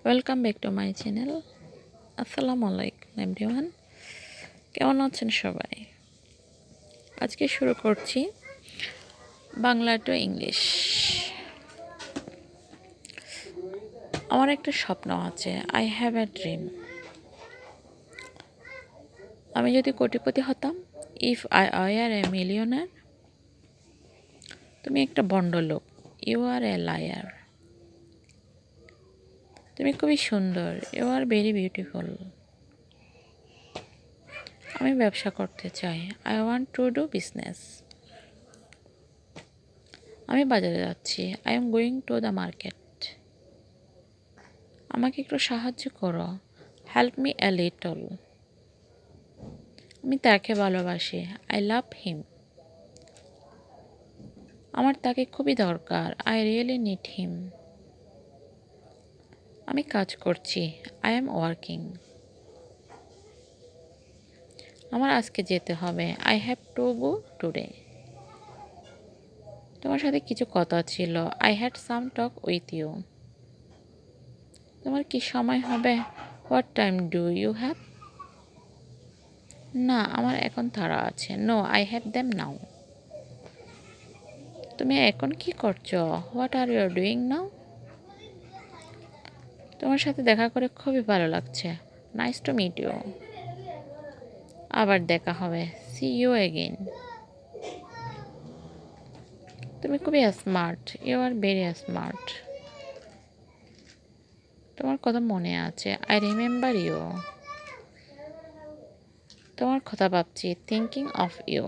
Welcome back to my channel. আসসালামু আলাইকুম everyone, কেমন আছেন সবাই? আজকে শুরু করছি বাংলা টু ইংলিশ। আমার একটা স্বপ্ন আছে, আই হ্যাভ এ ড্রিম। আমি যদি কোটিপতি হতাম, if I were A millionaire. তুমি একটা বন্ড লোক, ইউ আর এ লায়ার। তুমি খুবই সুন্দর, ইউ আর ভেরি বিউটিফুল। আমি ব্যবসা করতে চাই, I want to do business. আমি বাজারে যাচ্ছি, I am going to the market. আমাকে একটু সাহায্য করো, হেল্প মি এ লিটল। আমি তাকে ভালোবাসি, আই লাভ হিম। আমার তাকে খুবই দরকার, আই রিয়েলি নিড হিম। আমি কাজ করছি, আই এম ওয়ার্কিং। আমার আজকে যেতে হবে, I have to go today. তোমার সাথে কিছু কথা ছিল, I had some talk with you. তোমার কি সময় হবে, what time do you have? না, আমার এখন তাড়া আছে, no I have them now. তুমি এখন কি করছো, what are you doing now? তোমার সাথে দেখা করে খুবই ভালো লাগছে, নাইস টু মিট ইউ। আবার দেখা হবে, সি ইউ এগেইন। তুমি খুবই smart, you are very smart. তোমার কথা মনে আছে, আই রিমেম্বার ইউ। তোমার কথা ভাবছি, থিঙ্কিং অফ ইউ।